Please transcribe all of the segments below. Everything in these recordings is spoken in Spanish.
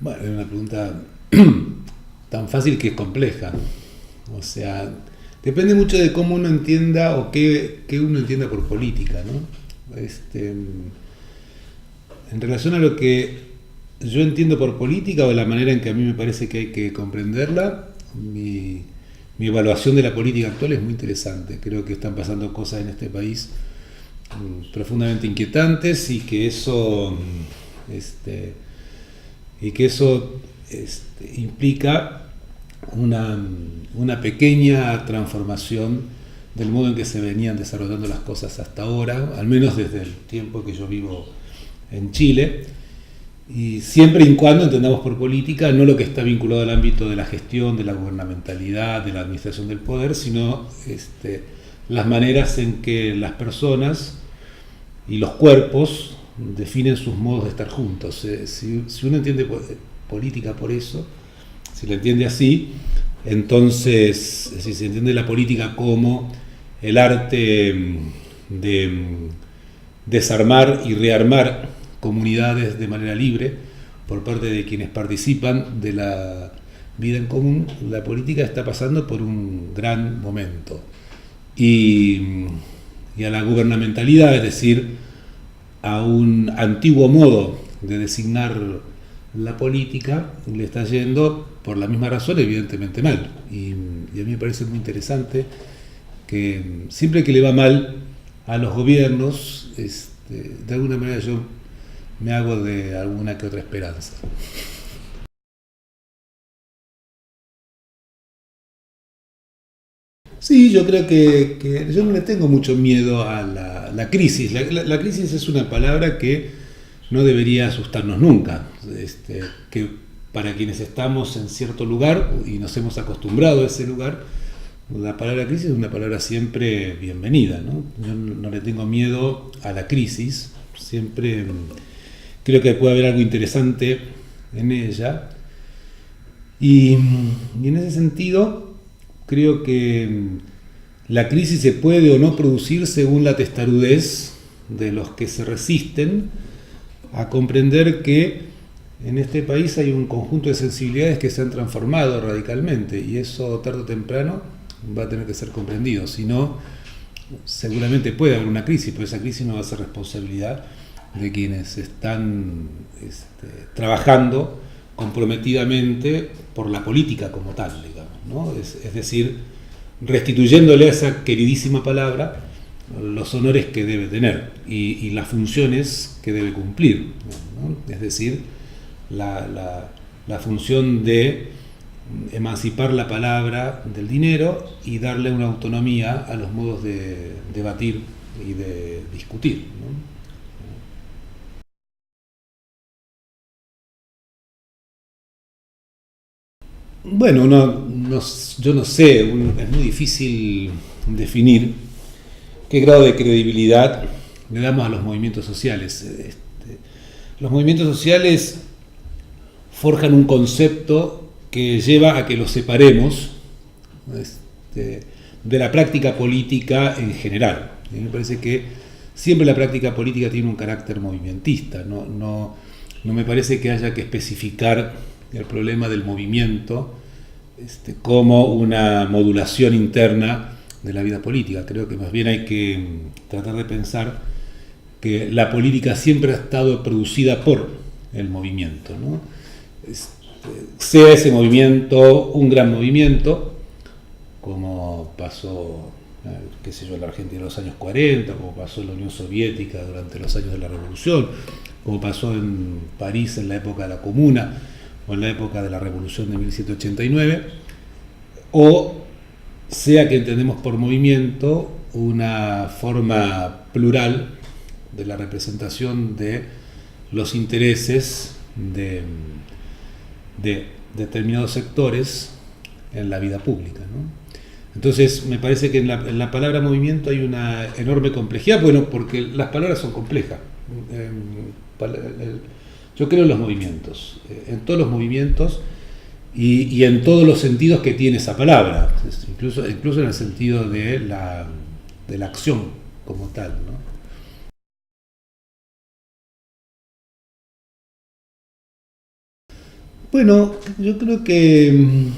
Bueno, es una pregunta tan fácil que es compleja. O sea, depende mucho de cómo uno entienda o qué uno entienda por política, ¿no? En relación a lo que yo entiendo por política o la manera en que a mí me parece que hay que comprenderla, mi evaluación de la política actual es muy interesante. Creo que están pasando cosas en este país profundamente inquietantes y que eso implica una pequeña transformación del modo en que se venían desarrollando las cosas hasta ahora, al menos desde el tiempo que yo vivo en Chile, y siempre y cuando entendamos por política no lo que está vinculado al ámbito de la gestión, de la gubernamentalidad, de la administración del poder, sino las maneras en que las personas y los cuerpos definen sus modos de estar juntos. Si uno entiende política por eso, si la entiende así, entonces, si se entiende la política como el arte de desarmar y rearmar comunidades de manera libre por parte de quienes participan de la vida en común, la política está pasando por un gran momento. Y a la gubernamentalidad, es decir, a un antiguo modo de designar la política, le está yendo, por la misma razón, evidentemente mal. Y a mí me parece muy interesante que siempre que le va mal a los gobiernos, de alguna manera yo me hago de alguna que otra esperanza. Sí, yo creo que yo no le tengo mucho miedo a la crisis. La crisis es una palabra que no debería asustarnos nunca. Que para quienes estamos en cierto lugar y nos hemos acostumbrado a ese lugar, la palabra crisis es una palabra siempre bienvenida, ¿no? Yo no le tengo miedo a la crisis, siempre creo que puede haber algo interesante en ella. Y en ese sentido, creo que la crisis se puede o no producir según la testarudez de los que se resisten a comprender que en este país hay un conjunto de sensibilidades que se han transformado radicalmente, y eso tarde o temprano va a tener que ser comprendido. Si no, seguramente puede haber una crisis, pero esa crisis no va a ser responsabilidad de quienes están trabajando comprometidamente por la política como tal, digamos, ¿no? Es decir, restituyéndole a esa queridísima palabra los honores que debe tener y las funciones que debe cumplir, ¿no? Es decir, la función de emancipar la palabra del dinero y darle una autonomía a los modos de debatir y de discutir, ¿no? Bueno, yo no sé, es muy difícil definir qué grado de credibilidad le damos a los movimientos sociales. Los movimientos sociales forjan un concepto que lleva a que los separemos de la práctica política en general. A mí me parece que siempre la práctica política tiene un carácter movimentista. No me parece que haya que especificar el problema del movimiento como una modulación interna de la vida política. Creo que más bien hay que tratar de pensar que la política siempre ha estado producida por el movimiento, ¿no? Sea ese movimiento un gran movimiento, como pasó qué sé yo, en la Argentina en los años 40, como pasó en la Unión Soviética durante los años de la Revolución, como pasó en París en la época de la Comuna, o en la época de la Revolución de 1789, o sea que entendemos por movimiento una forma plural de la representación de los intereses de determinados sectores en la vida pública, ¿no? Entonces, me parece que en la palabra movimiento hay una enorme complejidad, bueno, porque las palabras son complejas. Yo creo en los movimientos, en todos los movimientos y en todos los sentidos que tiene esa palabra, incluso en el sentido de la acción como tal, ¿no? Bueno, yo creo que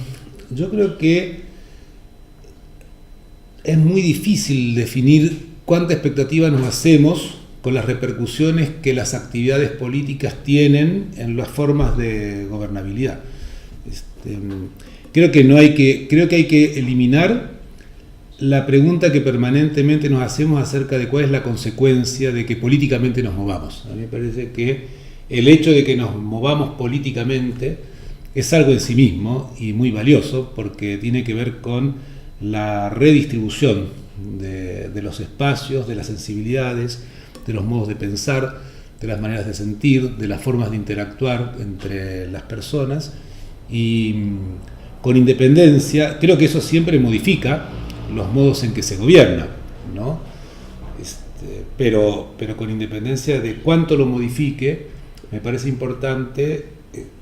es muy difícil definir cuánta expectativa nos hacemos con las repercusiones que las actividades políticas tienen en las formas de gobernabilidad. Este, creo que hay que eliminar la pregunta que permanentemente nos hacemos acerca de cuál es la consecuencia de que políticamente nos movamos. A mí me parece que el hecho de que nos movamos políticamente es algo en sí mismo y muy valioso, porque tiene que ver con la redistribución de los espacios, de las sensibilidades, de los modos de pensar, de las maneras de sentir, de las formas de interactuar entre las personas, y con independencia, creo que eso siempre modifica los modos en que se gobierna, ¿no? Pero con independencia de cuánto lo modifique, me parece importante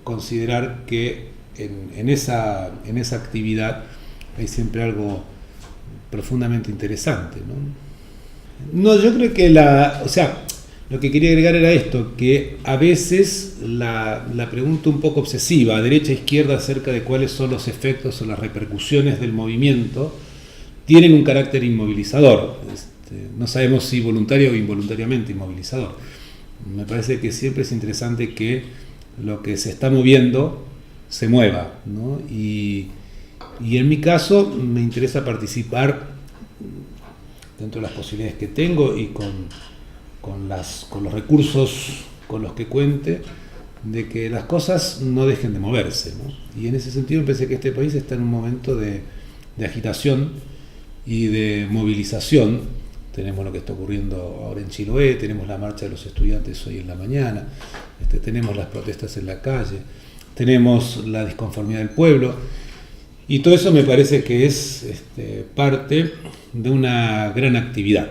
considerar que en esa actividad hay siempre algo profundamente interesante, ¿no? No, yo creo que lo que quería agregar era esto, que a veces la pregunta un poco obsesiva, derecha e izquierda, acerca de cuáles son los efectos o las repercusiones del movimiento, tienen un carácter inmovilizador. No sabemos si voluntario o involuntariamente inmovilizador. Me parece que siempre es interesante que lo que se está moviendo se mueva, ¿no? Y en mi caso me interesa participar dentro de las posibilidades que tengo y con los recursos con los que cuente, de que las cosas no dejen de moverse, ¿no? Y en ese sentido me parece que este país está en un momento de agitación y de movilización. Tenemos lo que está ocurriendo ahora en Chiloé, tenemos la marcha de los estudiantes hoy en la mañana, tenemos las protestas en la calle, tenemos la disconformidad del pueblo, y todo eso me parece que es parte de una gran actividad.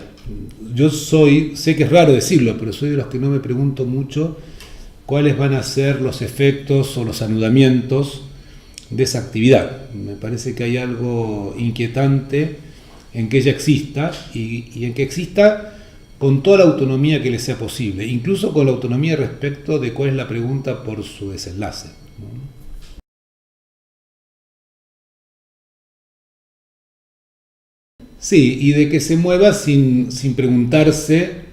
Sé que es raro decirlo, pero soy de los que no me pregunto mucho cuáles van a ser los efectos o los anudamientos de esa actividad. Me parece que hay algo inquietante en que ella exista y en que exista con toda la autonomía que le sea posible, incluso con la autonomía respecto de cuál es la pregunta por su desenlace, ¿no? Sí, y de que se mueva sin preguntarse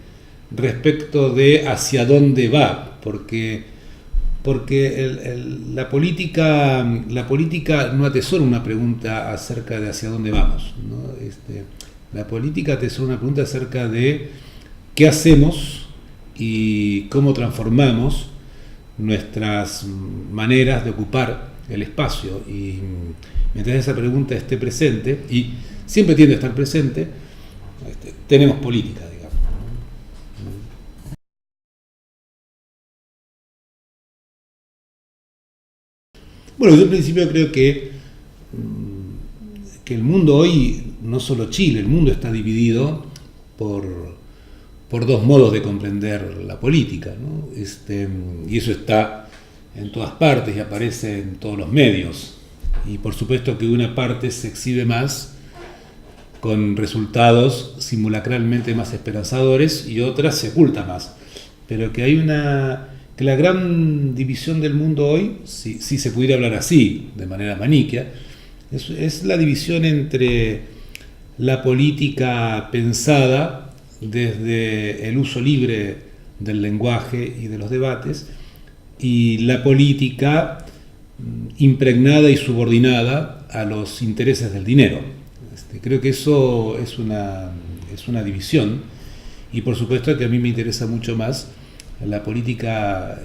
respecto de hacia dónde va, porque la política no atesora una pregunta acerca de hacia dónde vamos, ¿no? La política atesora una pregunta acerca de qué hacemos y cómo transformamos nuestras maneras de ocupar el espacio. Y mientras esa pregunta esté presente, y siempre tiende a estar presente, tenemos política, digamos, ¿no? Bueno, yo en principio creo que el mundo hoy, no solo Chile, el mundo está dividido por dos modos de comprender la política, ¿no? Y eso está en todas partes y aparece en todos los medios. Y por supuesto que una parte se exhibe más con resultados simulacralmente más esperanzadores y otra se oculta más. Pero que que la gran división del mundo hoy, si se pudiera hablar así, de manera maniquea, es la división entre la política pensada desde el uso libre del lenguaje y de los debates, y la política impregnada y subordinada a los intereses del dinero. Creo que eso es una división, y por supuesto que a mí me interesa mucho más la política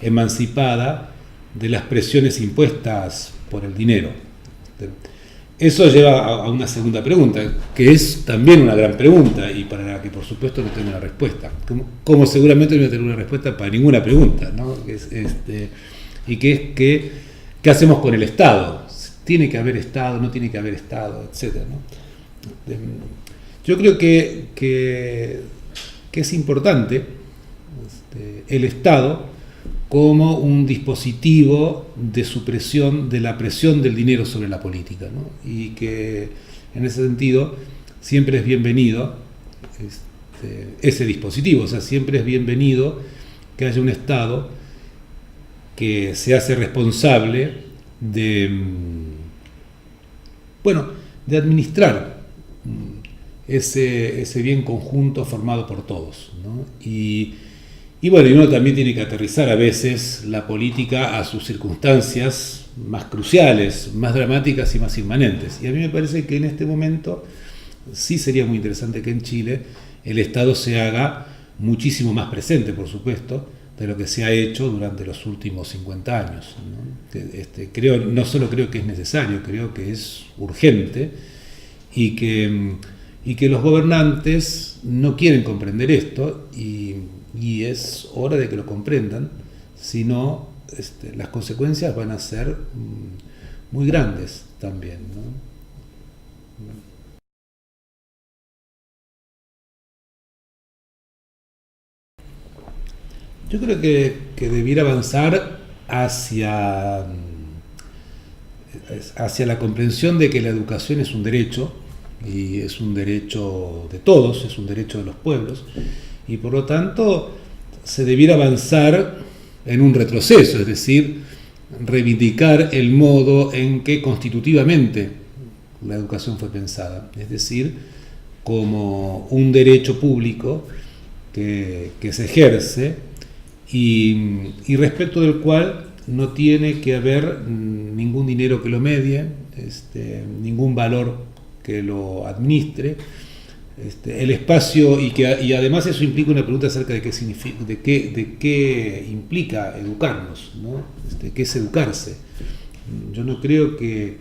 emancipada de las presiones impuestas por el dinero. Eso lleva a una segunda pregunta, que es también una gran pregunta y para la que por supuesto no tengo una respuesta, como seguramente no voy a tener una respuesta para ninguna pregunta, ¿no? Y que es ¿qué hacemos con el Estado? ¿Tiene que haber Estado? ¿No tiene que haber Estado? Etcétera, ¿no? Yo creo que es importante el Estado como un dispositivo de supresión de la presión del dinero sobre la política, ¿no? Y que en ese sentido siempre es bienvenido ese dispositivo, o sea, siempre es bienvenido que haya un Estado que se hace responsable de administrar ese bien conjunto formado por todos, ¿no? Y bueno, y uno también tiene que aterrizar a veces la política a sus circunstancias más cruciales, más dramáticas y más inmanentes. Y a mí me parece que en este momento sí sería muy interesante que en Chile el Estado se haga muchísimo más presente, por supuesto, de lo que se ha hecho durante los últimos 50 años, ¿no? No solo creo que es necesario, creo que es urgente y que los gobernantes no quieren comprender esto y es hora de que lo comprendan, si no las consecuencias van a ser muy grandes también, ¿no? Yo creo que debiera avanzar hacia la comprensión de que la educación es un derecho, y es un derecho de todos, es un derecho de los pueblos, y por lo tanto se debiera avanzar en un retroceso, es decir, reivindicar el modo en que constitutivamente la educación fue pensada, es decir, como un derecho público que se ejerce y respecto del cual no tiene que haber ningún dinero que lo medie, ningún valor que lo administre, el espacio y además eso implica una pregunta acerca de qué significa, de qué implica educarnos, ¿no? ¿Qué es educarse? Yo no creo que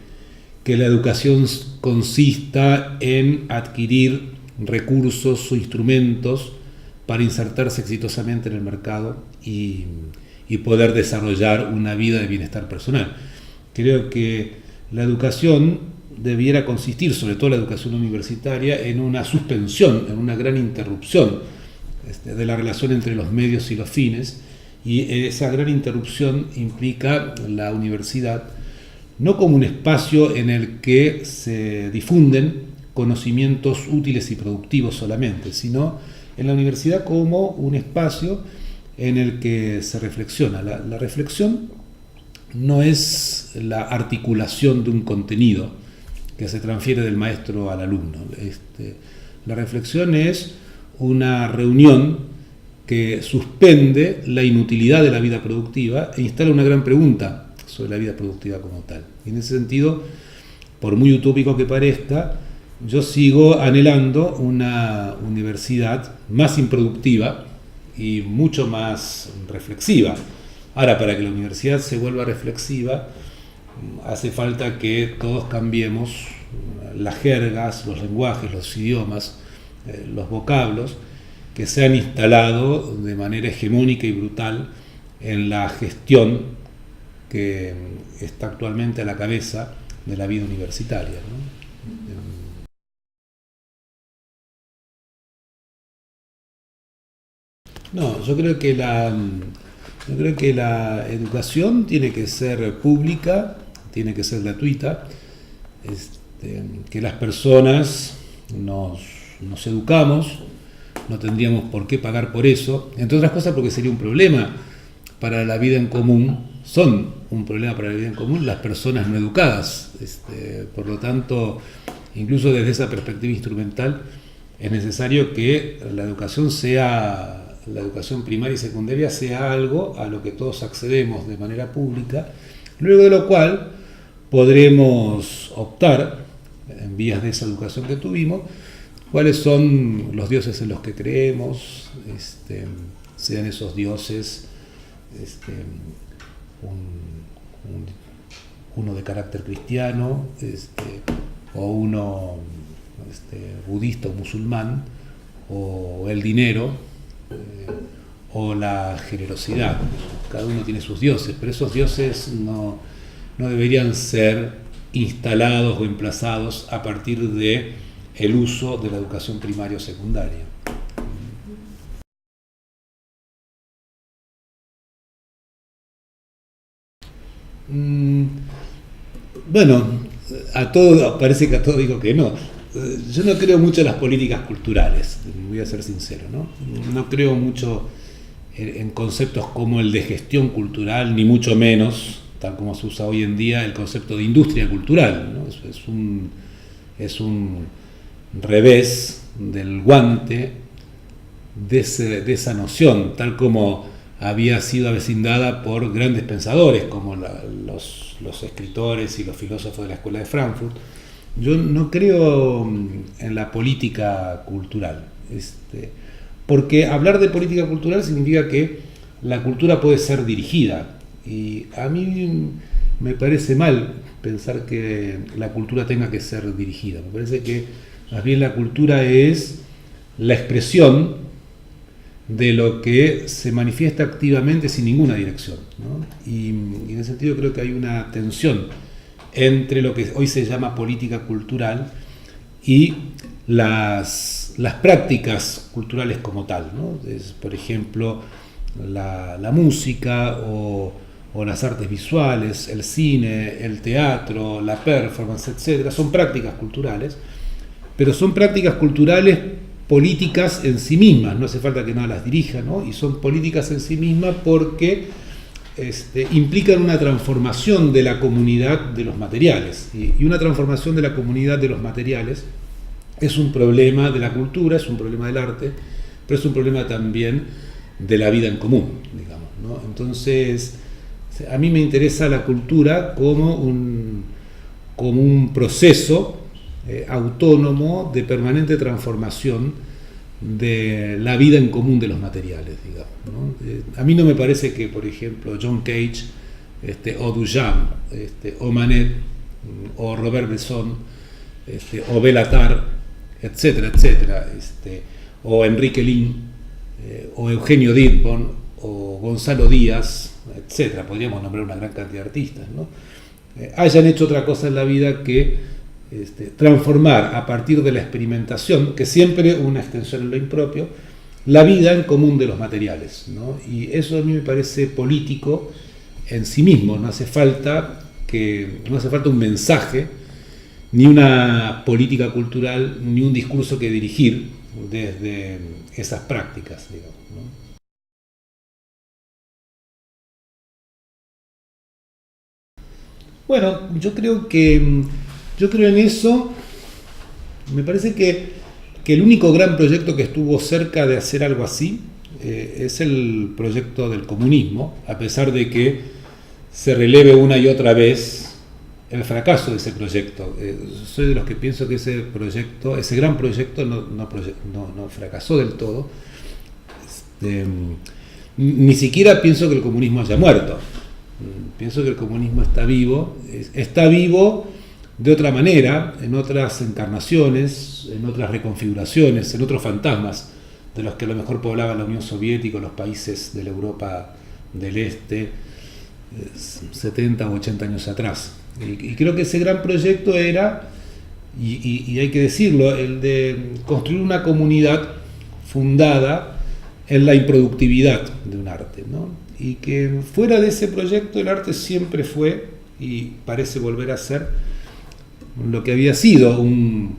la educación consista en adquirir recursos o instrumentos para insertarse exitosamente en el mercado y poder desarrollar una vida de bienestar personal. Creo que la educación debiera consistir, sobre todo la educación universitaria, en una suspensión, en una gran interrupción de la relación entre los medios y los fines, y esa gran interrupción implica la universidad no como un espacio en el que se difunden conocimientos útiles y productivos solamente, sino en la universidad como un espacio en el que se reflexiona. La reflexión no es la articulación de un contenido que se transfiere del maestro al alumno. La reflexión es una reunión que suspende la inutilidad de la vida productiva e instala una gran pregunta sobre la vida productiva como tal. Y en ese sentido, por muy utópico que parezca, yo sigo anhelando una universidad más improductiva y mucho más reflexiva. Ahora, para que la universidad se vuelva reflexiva, hace falta que todos cambiemos las jergas, los lenguajes, los idiomas, los vocablos que se han instalado de manera hegemónica y brutal en la gestión que está actualmente a la cabeza de la vida universitaria, ¿no? No, yo creo que la educación tiene que ser pública, tiene que ser gratuita, que las personas nos educamos, no tendríamos por qué pagar por eso, entre otras cosas porque sería un problema para la vida en común, son un problema para la vida en común las personas no educadas, por lo tanto, incluso desde esa perspectiva instrumental, es necesario que la educación primaria y secundaria sea algo a lo que todos accedemos de manera pública, luego de lo cual podremos optar, en vías de esa educación que tuvimos, cuáles son los dioses en los que creemos, sean esos dioses uno de carácter cristiano, o uno budista o musulmán, o el dinero, o la generosidad. Cada uno tiene sus dioses, pero esos dioses no deberían ser instalados o emplazados a partir de el uso de la educación primaria o secundaria. Bueno, parece que a todo digo que no. Yo no creo mucho en las políticas culturales, voy a ser sincero, ¿no? No creo mucho en conceptos como el de gestión cultural, ni mucho menos, tal como se usa hoy en día, el concepto de industria cultural, ¿no? Es un revés del guante de esa noción, tal como había sido avecindada por grandes pensadores como los escritores y los filósofos de la Escuela de Frankfurt. Yo no creo en la política cultural, porque hablar de política cultural significa que la cultura puede ser dirigida, y a mí me parece mal pensar que la cultura tenga que ser dirigida. Me parece que más bien la cultura es la expresión de lo que se manifiesta activamente sin ninguna dirección, ¿no? Y en ese sentido creo que hay una tensión entre lo que hoy se llama política cultural y las prácticas culturales como tal, ¿no? Por ejemplo, la música o las artes visuales, el cine, el teatro, la performance, etc. Son prácticas culturales, pero son prácticas culturales políticas en sí mismas, no hace falta que nada las dirija, ¿no? Y son políticas en sí mismas porque implican una transformación de la comunidad de los materiales, y una transformación de la comunidad de los materiales es un problema de la cultura, es un problema del arte, pero es un problema también de la vida en común, digamos, ¿no? Entonces, a mí me interesa la cultura como un proceso autónomo de permanente transformación de la vida en común de los materiales, digamos, ¿no? A mí no me parece que, por ejemplo, John Cage, o Duchamp, o Manet, o Robert Bresson, o Bélatar, etcétera, etcétera, o Enrique Lin, o Eugenio Dirpon, o Gonzalo Díaz, etcétera, podríamos nombrar una gran cantidad de artistas, ¿no? Hayan hecho otra cosa en la vida que transformar a partir de la experimentación, que siempre una extensión en lo impropio, la vida en común de los materiales, ¿no? Y eso a mí me parece político en sí mismo. No hace falta un mensaje, ni una política cultural, ni un discurso que dirigir desde esas prácticas, digamos, ¿no? Bueno, yo creo en eso. Me parece que el único gran proyecto que estuvo cerca de hacer algo así es el proyecto del comunismo, a pesar de que se releve una y otra vez el fracaso de ese proyecto. Soy de los que pienso que ese gran proyecto no fracasó del todo. Ni siquiera pienso que el comunismo haya muerto. Pienso que el comunismo está vivo de otra manera, en otras encarnaciones, en otras reconfiguraciones, en otros fantasmas de los que a lo mejor poblaba la Unión Soviética o los países de la Europa del Este 70 o 80 años atrás. Y creo que ese gran proyecto era, y hay que decirlo, el de construir una comunidad fundada en la improductividad de un arte, ¿no? Y que fuera de ese proyecto el arte siempre fue, y parece volver a ser, lo que había sido un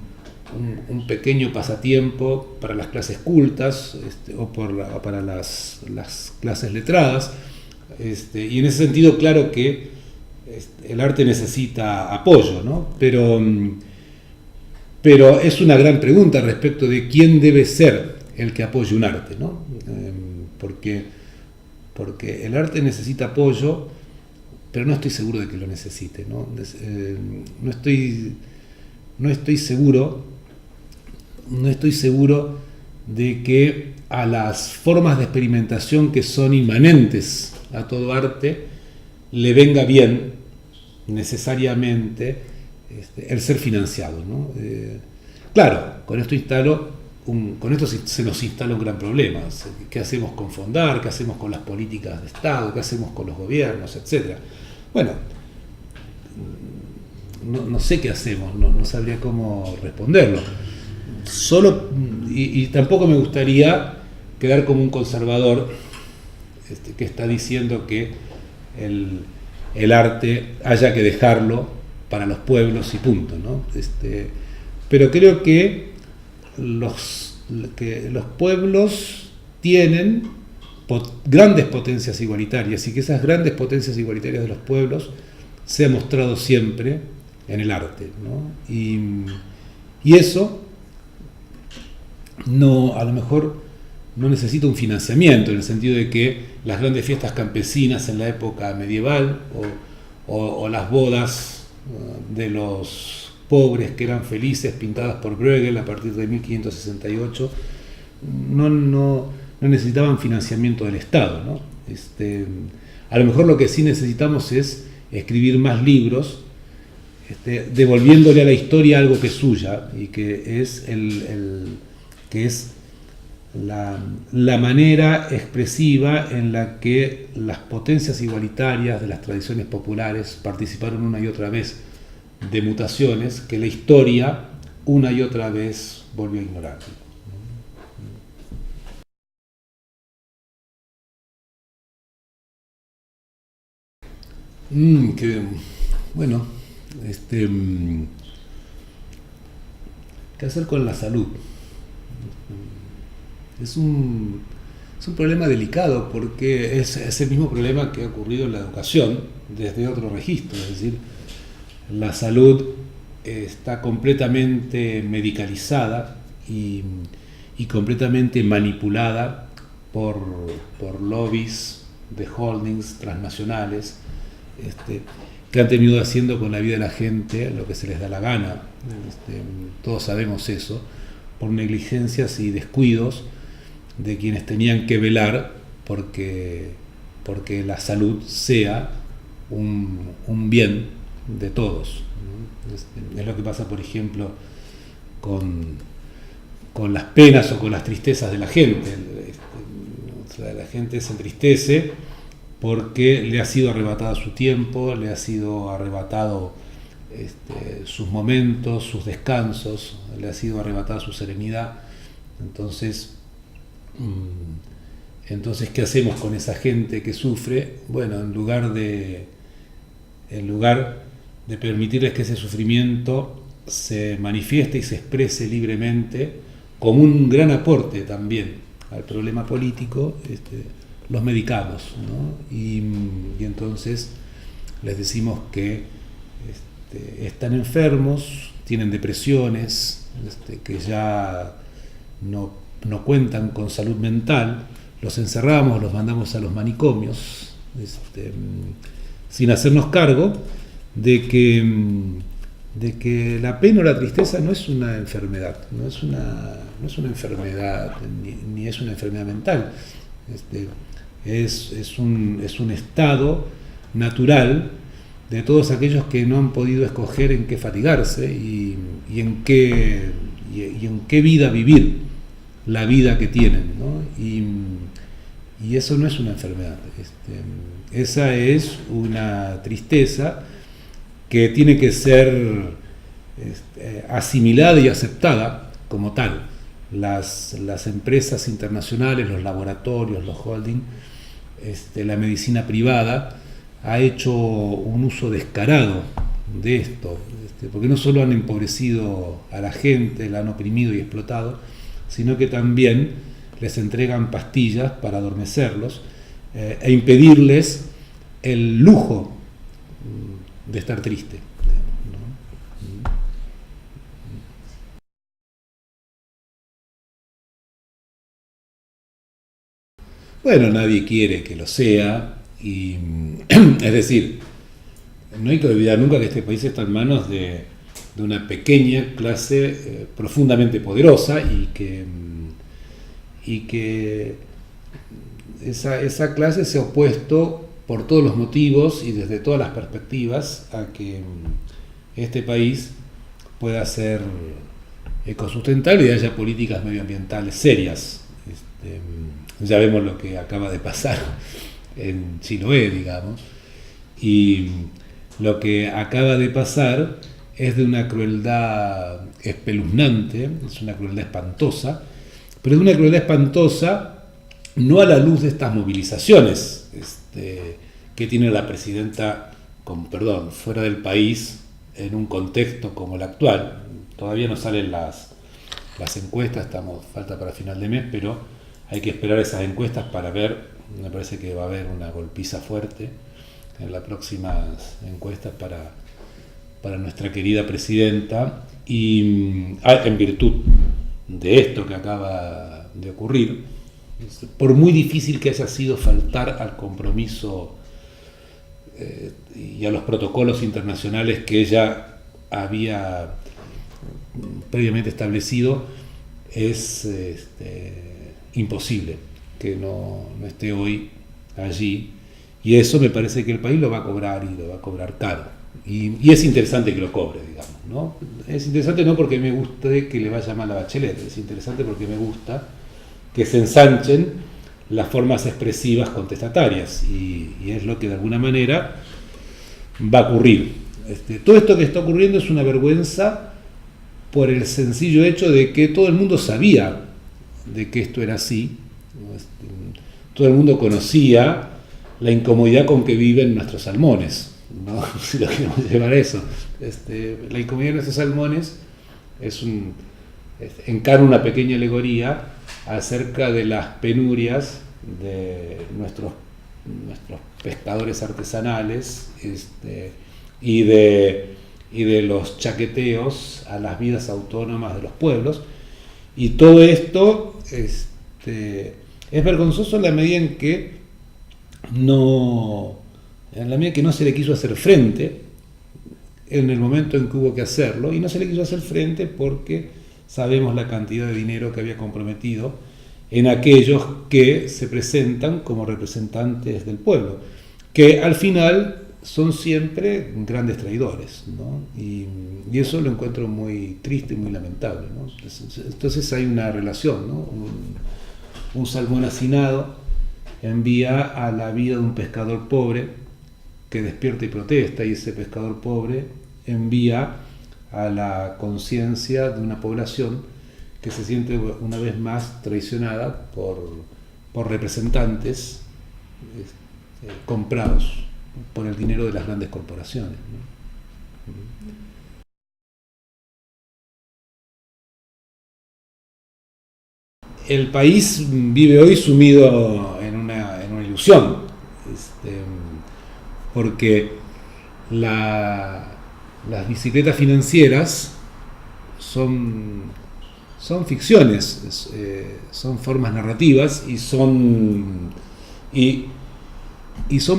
pequeño pasatiempo para las clases cultas, para las clases letradas, y en ese sentido claro que el arte necesita apoyo, ¿no? Pero es una gran pregunta respecto de quién debe ser el que apoye un arte, ¿no? Porque el arte necesita apoyo, pero no estoy seguro de que lo necesite, ¿no? no estoy seguro de que a las formas de experimentación que son inmanentes a todo arte le venga bien necesariamente el ser financiado, ¿no? Claro, con esto se nos instala un gran problema. ¿Qué hacemos con Fondar? ¿Qué hacemos con las políticas de Estado? ¿Qué hacemos con los gobiernos? Etcétera. Bueno, no sé qué hacemos, no sabría cómo responderlo. Y tampoco me gustaría quedar como un conservador que está diciendo que el arte haya que dejarlo para los pueblos y punto, ¿no? Pero creo que los pueblos tienen grandes potencias igualitarias y que esas grandes potencias igualitarias de los pueblos se han mostrado siempre en el arte, ¿no? Y eso a lo mejor no necesita un financiamiento, en el sentido de que las grandes fiestas campesinas en la época medieval o las bodas de los pobres que eran felices, pintadas por Bruegel a partir de 1568, no necesitaban financiamiento del Estado, ¿no? A lo mejor lo que sí necesitamos es escribir más libros, devolviéndole a la historia algo que es suya y que es la manera expresiva en la que las potencias igualitarias de las tradiciones populares participaron una y otra vez de mutaciones que la historia una y otra vez volvió a ignorar. Bueno, ¿qué hacer con la salud? Es un problema delicado porque es el mismo problema que ha ocurrido en la educación desde otro registro, es decir, la salud está completamente medicalizada y completamente manipulada por lobbies de holdings transnacionales que han tenido haciendo con la vida de la gente lo que se les da la gana. Todos sabemos eso, por negligencias y descuidos de quienes tenían que velar porque la salud sea un bien de todos, ¿no? Es lo que pasa, por ejemplo, con las penas o con las tristezas de la gente. La gente se entristece porque le ha sido arrebatada su tiempo, le ha sido arrebatado sus momentos, sus descansos, le ha sido arrebatada su serenidad. Entonces, ¿qué hacemos con esa gente que sufre? Bueno, en lugar de permitirles que ese sufrimiento se manifieste y se exprese libremente como un gran aporte también al problema político, los medicamos, ¿no? Y entonces les decimos que están enfermos, tienen depresiones, que ya no cuentan con salud mental, los encerramos, los mandamos a los manicomios, sin hacernos cargo de que la pena o la tristeza no es una enfermedad, no es una enfermedad, ni es una enfermedad mental. Es un estado natural de todos aquellos que no han podido escoger en qué fatigarse y en qué vida vivir la vida que tienen, ¿no? Y eso no es una enfermedad, esa es una tristeza que tiene que ser asimilada y aceptada como tal. Las empresas internacionales, los laboratorios, los holding, la medicina privada ha hecho un uso descarado de esto, porque no solo han empobrecido a la gente, la han oprimido y explotado, sino que también les entregan pastillas para adormecerlos e impedirles el lujo de estar triste, ¿no? Bueno, nadie quiere que lo sea, es decir, no hay que olvidar nunca que este país está en manos de de una pequeña clase profundamente poderosa y que esa clase se ha opuesto por todos los motivos y desde todas las perspectivas a que este país pueda ser ecosustentable y haya políticas medioambientales serias. Ya vemos lo que acaba de pasar en Chiloé, digamos, y lo que acaba de pasar es de una crueldad espeluznante, es una crueldad espantosa, pero es una crueldad espantosa no a la luz de estas movilizaciones que tiene la presidenta, con perdón, fuera del país, en un contexto como el actual. Todavía no salen las encuestas, falta para final de mes, pero hay que esperar esas encuestas para ver. Me parece que va a haber una golpiza fuerte en las próximas encuestas para nuestra querida presidenta, y en virtud de esto que acaba de ocurrir, por muy difícil que haya sido faltar al compromiso y a los protocolos internacionales que ella había previamente establecido, es imposible que no esté hoy allí, y eso me parece que el país lo va a cobrar, y lo va a cobrar caro, y es interesante que lo cobre, digamos, ¿no? Es interesante no porque me guste que le vaya mal a Bachelet, es interesante porque me gusta que se ensanchen las formas expresivas contestatarias, y es lo que de alguna manera va a ocurrir. Todo esto que está ocurriendo es una vergüenza por el sencillo hecho de que todo el mundo sabía de que esto era así, todo el mundo conocía la incomodidad con que viven nuestros salmones, ¿no? Si lo queremos llevar a eso. La incomodidad de nuestros salmones encarna una pequeña alegoría acerca de las penurias de nuestros pescadores artesanales, y de los chaqueteos a las vidas autónomas de los pueblos, y todo esto es vergonzoso en la medida en que no se le quiso hacer frente en el momento en que hubo que hacerlo, y no se le quiso hacer frente porque sabemos la cantidad de dinero que había comprometido en aquellos que se presentan como representantes del pueblo, que al final son siempre grandes traidores, ¿no? Y eso lo encuentro muy triste y muy lamentable, ¿no? Entonces hay una relación, ¿no? Un salmón hacinado envía a la vida de un pescador pobre que despierta y protesta, y ese pescador pobre envía a la conciencia de una población que se siente una vez más traicionada por representantes comprados por el dinero de las grandes corporaciones, ¿no? El país vive hoy sumido en una ilusión, porque las bicicletas financieras son ficciones, son formas narrativas, y son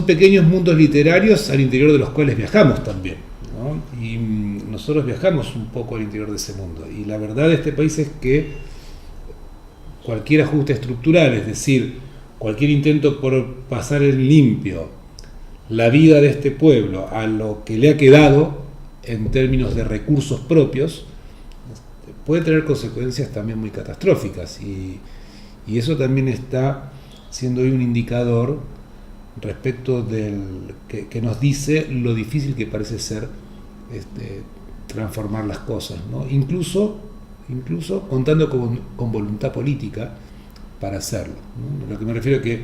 pequeños mundos literarios al interior de los cuales viajamos también, ¿no? Y nosotros viajamos un poco al interior de ese mundo, y la verdad de este país es que cualquier ajuste estructural, es decir, cualquier intento por pasar en limpio la vida de este pueblo a lo que le ha quedado en términos de recursos propios, puede tener consecuencias también muy catastróficas, y eso también está siendo hoy un indicador respecto que nos dice lo difícil que parece ser transformar las cosas, ¿no? Incluso contando con voluntad política para hacerlo, ¿no? Lo que me refiero es que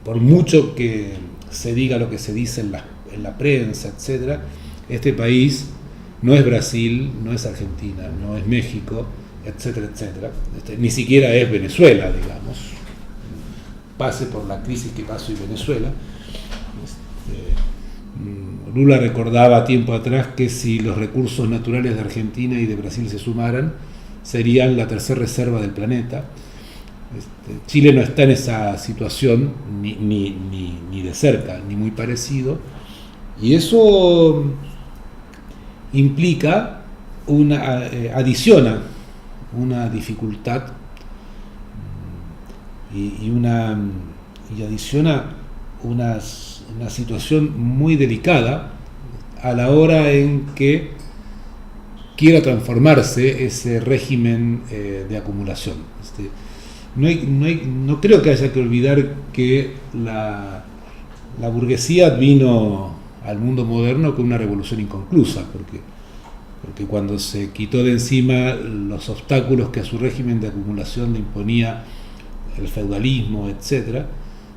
por mucho que se diga lo que se dice en la prensa, etcétera, este país no es Brasil, no es Argentina, no es México, etcétera, etcétera. Ni siquiera es Venezuela, digamos. Pase por la crisis que pasó en Venezuela. Lula recordaba tiempo atrás que si los recursos naturales de Argentina y de Brasil se sumaran, serían la tercera reserva del planeta. Chile no está en esa situación, ni de cerca, ni muy parecido, y eso implica adiciona una dificultad y adiciona una situación muy delicada a la hora en que quiera transformarse ese régimen de acumulación. No creo que haya que olvidar que la burguesía vino al mundo moderno con una revolución inconclusa, porque cuando se quitó de encima los obstáculos que a su régimen de acumulación le imponía el feudalismo, etc.,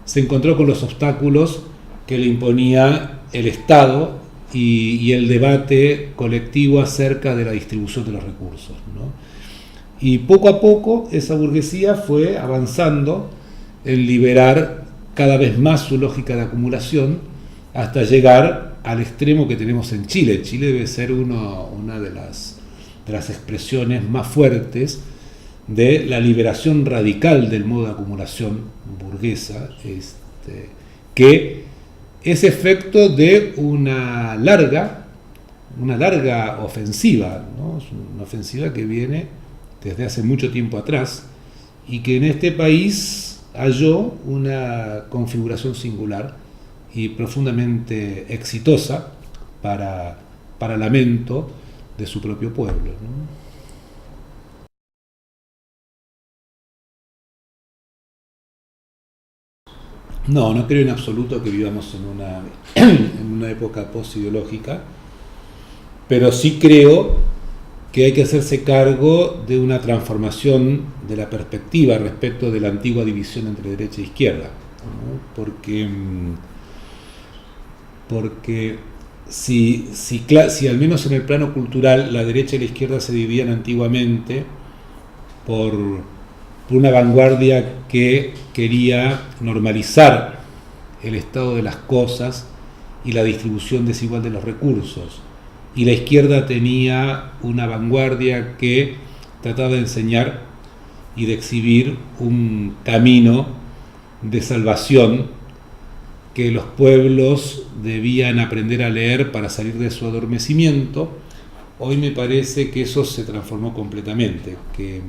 se encontró con los obstáculos que le imponía el Estado y el debate colectivo acerca de la distribución de los recursos, ¿no? Y poco a poco esa burguesía fue avanzando en liberar cada vez más su lógica de acumulación hasta llegar al extremo que tenemos en Chile. Chile debe ser una de las expresiones más fuertes de la liberación radical del modo de acumulación burguesa, que es efecto de una larga ofensiva, ¿no? Es una ofensiva que viene desde hace mucho tiempo atrás y que en este país halló una configuración singular y profundamente exitosa para lamento de su propio pueblo, ¿no? No creo en absoluto que vivamos en una época post-ideológica, pero sí creo que hay que hacerse cargo de una transformación de la perspectiva respecto de la antigua división entre derecha e izquierda, ¿no? Porque si al menos en el plano cultural la derecha y la izquierda se dividían antiguamente por una vanguardia que quería normalizar el estado de las cosas y la distribución desigual de los recursos, y la izquierda tenía una vanguardia que trataba de enseñar y de exhibir un camino de salvación que los pueblos debían aprender a leer para salir de su adormecimiento. Hoy me parece que eso se transformó completamente, que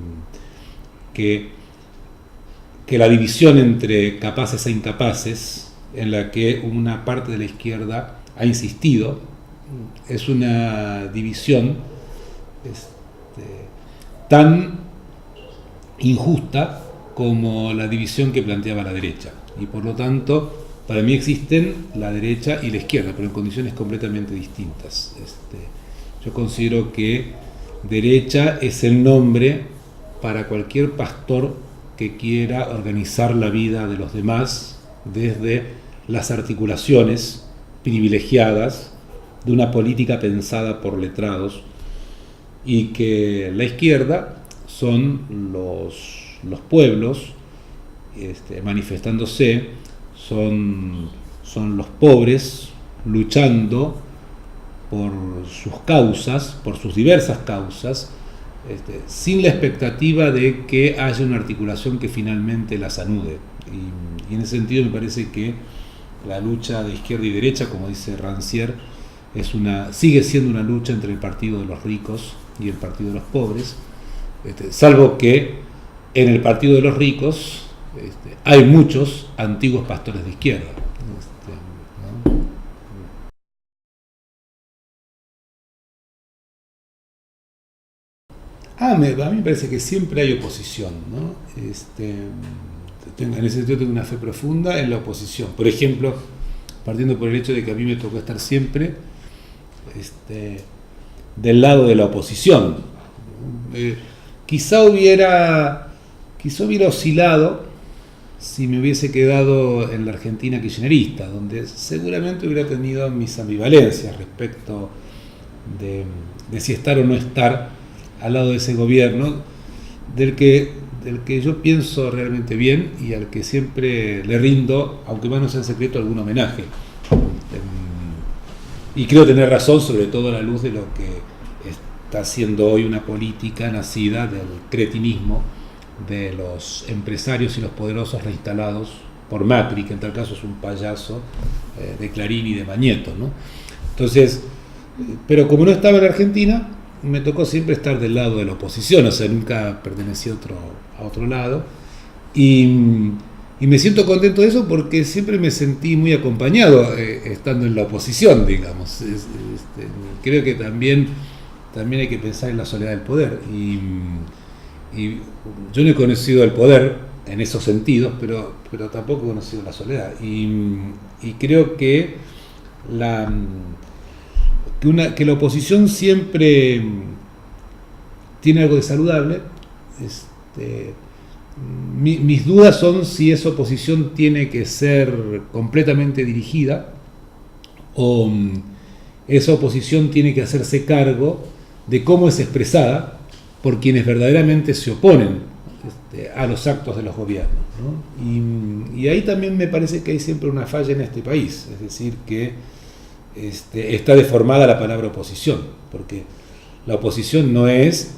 la división entre capaces e incapaces, en la que una parte de la izquierda ha insistido, es una división tan injusta como la división que planteaba la derecha. Y por lo tanto, para mí existen la derecha y la izquierda, pero en condiciones completamente distintas. Yo considero que derecha es el nombre para cualquier pastor que quiera organizar la vida de los demás desde las articulaciones privilegiadas de una política pensada por letrados, y que la izquierda son los pueblos manifestándose, son los pobres luchando por sus causas, por sus diversas causas, sin la expectativa de que haya una articulación que finalmente las anude. Y en ese sentido me parece que la lucha de izquierda y derecha, como dice Rancière, sigue siendo una lucha entre el partido de los ricos y el partido de los pobres, salvo que en el partido de los ricos hay muchos antiguos pastores de izquierda, ¿no? A mí me parece que siempre hay oposición, ¿no? En ese sentido tengo una fe profunda en la oposición. Por ejemplo, partiendo por el hecho de que a mí me tocó estar siempre del lado de la oposición. Quizá hubiera oscilado si me hubiese quedado en la Argentina kirchnerista, donde seguramente hubiera tenido mis ambivalencias respecto de si estar o no estar al lado de ese gobierno, del que yo pienso realmente bien y al que siempre le rindo, aunque más no sea en secreto, algún homenaje. Y creo tener razón, sobre todo a la luz de lo que está haciendo hoy una política nacida del cretinismo de los empresarios y los poderosos reinstalados por Macri, que en tal caso es un payaso de Clarín y de Mañeto, ¿no? Entonces, Pero como no estaba en Argentina, me tocó siempre estar del lado de la oposición, o sea, nunca pertenecí a otro lado. Y, y me siento contento de eso porque siempre me sentí muy acompañado estando en la oposición, digamos. Creo que también hay que pensar en la soledad del poder. Y yo no he conocido el poder en esos sentidos, pero tampoco he conocido la soledad. Y creo que que la oposición siempre tiene algo de saludable. Mis dudas son si esa oposición tiene que ser completamente dirigida o esa oposición tiene que hacerse cargo de cómo es expresada por quienes verdaderamente se oponen a los actos de los gobiernos, ¿no? Y ahí también me parece que hay siempre una falla en este país, es decir, que está deformada la palabra oposición, porque la oposición no es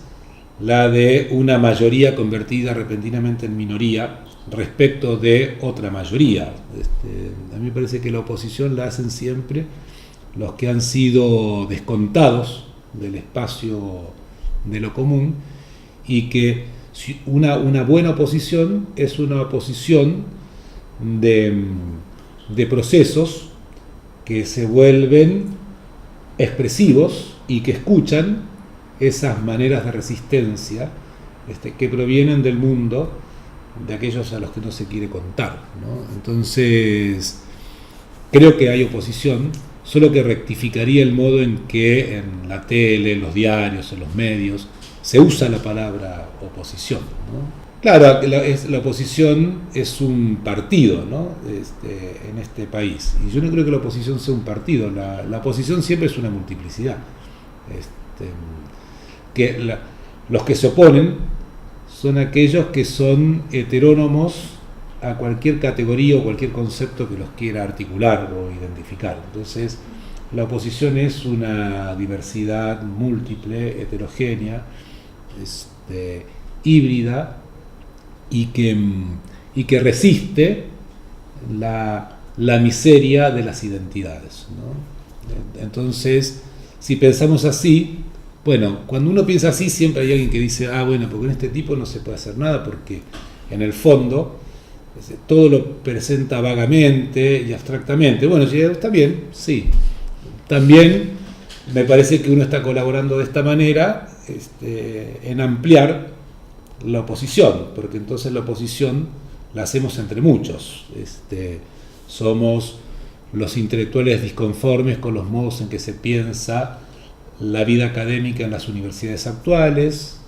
la de una mayoría convertida repentinamente en minoría respecto de otra mayoría. A mí me parece que la oposición la hacen siempre los que han sido descontados del espacio de lo común, y que una buena oposición es una oposición de procesos que se vuelven expresivos y que escuchan esas maneras de resistencia que provienen del mundo de aquellos a los que no se quiere contar, ¿no? Entonces, creo que hay oposición, solo que rectificaría el modo en que en la tele, en los diarios, en los medios, se usa la palabra oposición, ¿no? Claro, la oposición es un partido, ¿no? En este país. Y yo no creo que la oposición sea un partido. La oposición siempre es una multiplicidad. Los que se oponen son aquellos que son heterónomos a cualquier categoría o cualquier concepto que los quiera articular o identificar. Entonces, la oposición es una diversidad múltiple, heterogénea, híbrida, y que resiste la miseria de las identidades, ¿no? Entonces, si pensamos así, bueno, cuando uno piensa así siempre hay alguien que dice, bueno, porque en este tipo no se puede hacer nada, porque en el fondo todo lo presenta vagamente y abstractamente. Bueno, está bien, sí. También me parece que uno está colaborando de esta manera en ampliar la oposición, porque entonces la oposición la hacemos entre muchos. Somos los intelectuales disconformes con los modos en que se piensa la vida académica en las universidades actuales,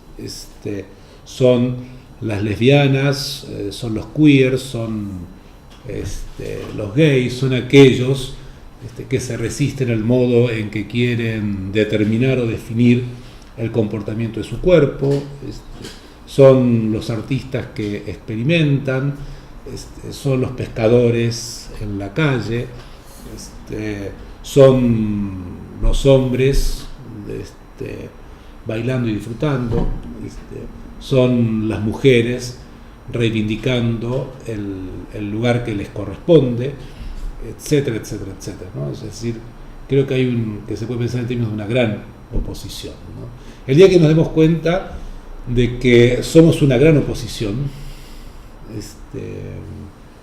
son las lesbianas, son los queers, son los gays, son aquellos que se resisten al modo en que quieren determinar o definir el comportamiento de su cuerpo, son los artistas que experimentan, son los pescadores en la calle, son los hombres bailando y disfrutando, son las mujeres reivindicando el lugar que les corresponde, etcétera, etcétera, etcétera, ¿no? Es decir, creo que se puede pensar en términos de una gran oposición, ¿no? El día que nos demos cuenta de que somos una gran oposición,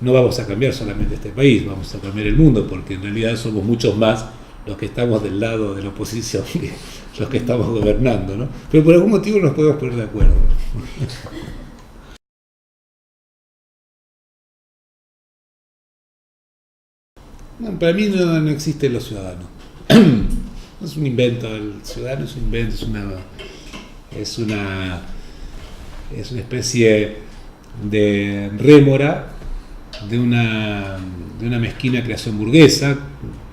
no vamos a cambiar solamente este país, vamos a cambiar el mundo, porque en realidad somos muchos más los que estamos del lado de la oposición que los que estamos gobernando, ¿no? Pero por algún motivo nos podemos poner de acuerdo. No, para mí no existen los ciudadanos. No es un invento, el ciudadano es un invento, es una especie de rémora de una mezquina creación burguesa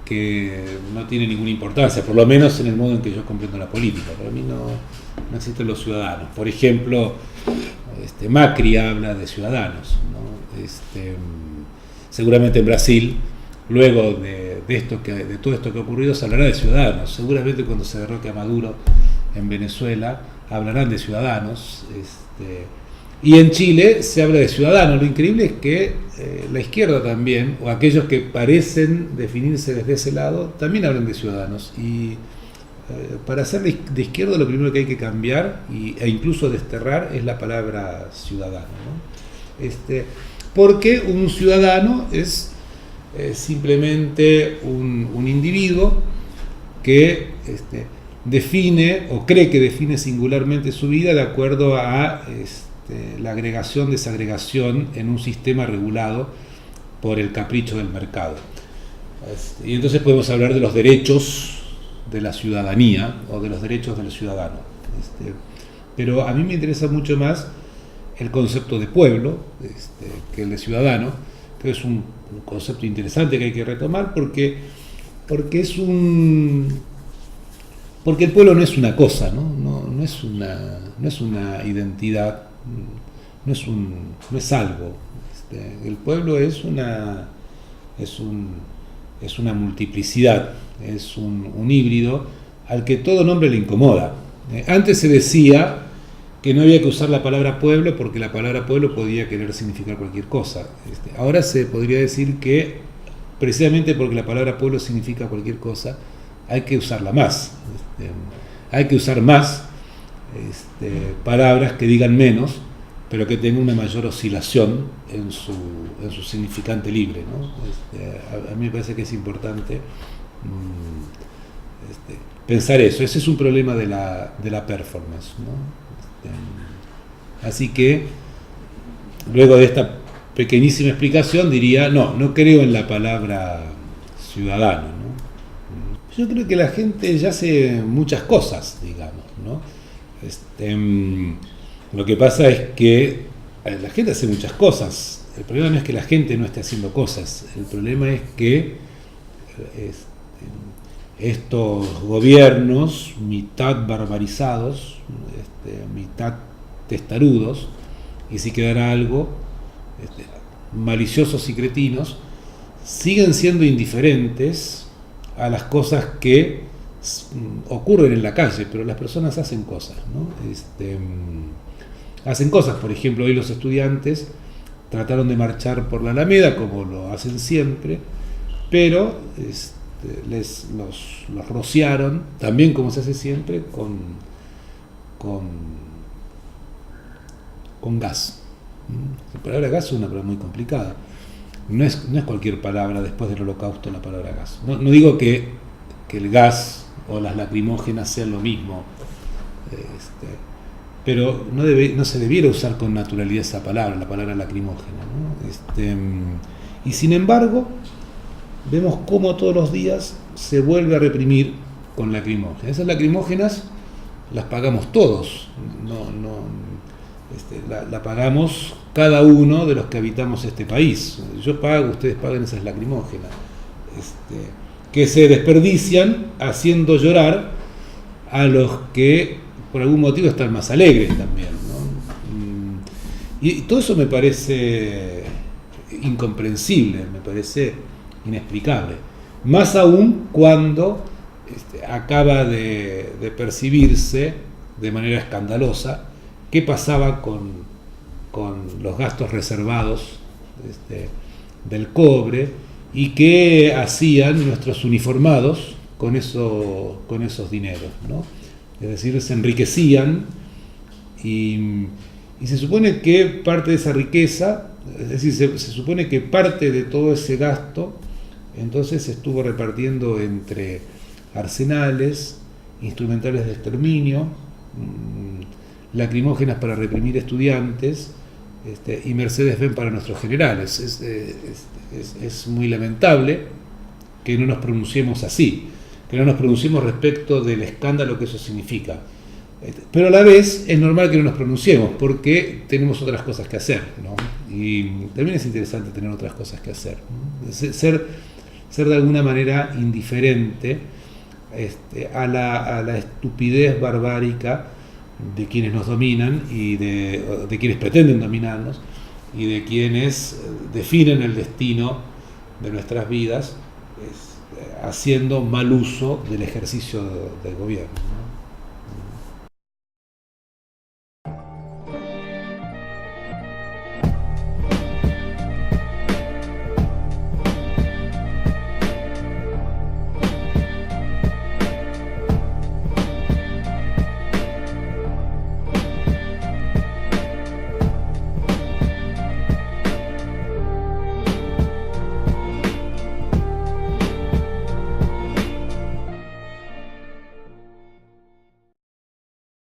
que no tiene ninguna importancia, por lo menos en el modo en que yo comprendo la política. Para mí no existen los ciudadanos. Por ejemplo, Macri habla de ciudadanos, ¿no? Seguramente en Brasil, luego de todo esto que ha ocurrido, se hablará de ciudadanos. Seguramente cuando se derroque a Maduro en Venezuela, hablarán de ciudadanos. Y en Chile se habla de ciudadanos. Lo increíble es que la izquierda también, o aquellos que parecen definirse desde ese lado, también hablan de ciudadanos. Y para ser de izquierda lo primero que hay que cambiar e incluso desterrar es la palabra ciudadano, ¿no? Porque un ciudadano es simplemente un individuo que define o cree que define singularmente su vida de acuerdo a la agregación-desagregación en un sistema regulado por el capricho del mercado. Y entonces podemos hablar de los derechos de la ciudadanía o de los derechos del ciudadano. Pero a mí me interesa mucho más el concepto de pueblo que el de ciudadano, que es un concepto interesante que hay que retomar porque el pueblo no es una cosa, no es una identidad, no es algo. El pueblo es una multiplicidad, es un híbrido al que todo nombre le incomoda. Antes se decía que no había que usar la palabra pueblo porque la palabra pueblo podía querer significar cualquier cosa. Ahora se podría decir que precisamente porque la palabra pueblo significa cualquier cosa, hay que usarla más. Hay que usar más palabras que digan menos, pero que tengan una mayor oscilación en su significante libre, ¿no? A mí me parece que es importante pensar eso. Ese es un problema de la performance, ¿no? Así que, luego de esta pequeñísima explicación, diría, no creo en la palabra ciudadano, ¿no? Yo creo que la gente ya hace muchas cosas, digamos, ¿no? Lo que pasa es que la gente hace muchas cosas. El problema no es que la gente no esté haciendo cosas. El problema es que estos gobiernos, mitad barbarizados, mitad testarudos, y si quedara algo, maliciosos y cretinos, siguen siendo indiferentes a las cosas que ocurren en la calle, pero las personas hacen cosas, ¿no? Hacen cosas. Por ejemplo, hoy los estudiantes trataron de marchar por la Alameda, como lo hacen siempre, pero los rociaron, también como se hace siempre, con gas. La palabra gas es una palabra muy complicada. No es cualquier palabra después del Holocausto la palabra gas. No digo que el gas o las lacrimógenas sean lo mismo, pero no se debiera usar con naturalidad esa palabra, la palabra lacrimógena, ¿no? Y sin embargo, vemos cómo todos los días se vuelve a reprimir con lacrimógenas. Esas lacrimógenas las pagamos todos, la pagamos cada uno de los que habitamos este país. Yo pago, ustedes pagan esas lacrimógenas, que se desperdician haciendo llorar a los que por algún motivo están más alegres también, ¿no? Y todo eso me parece incomprensible, me parece inexplicable. Más aún cuando acaba de percibirse de manera escandalosa qué pasaba con los gastos reservados del cobre y qué hacían nuestros uniformados con esos dineros, ¿no? Es decir, se enriquecían y se supone que parte de esa riqueza, es decir, se supone que parte de todo ese gasto entonces se estuvo repartiendo entre arsenales, instrumentales de exterminio, lacrimógenas para reprimir estudiantes y Mercedes-Benz para nuestros generales. Es muy lamentable que no nos pronunciemos así, que no nos pronunciemos respecto del escándalo que eso significa. Pero a la vez es normal que no nos pronunciemos porque tenemos otras cosas que hacer, ¿no? Y también es interesante tener otras cosas que hacer, ¿no? Ser de alguna manera indiferente a la estupidez barbárica de quienes nos dominan y de quienes pretenden dominarnos y de quienes definen el destino de nuestras vidas haciendo mal uso del ejercicio del gobierno, ¿no?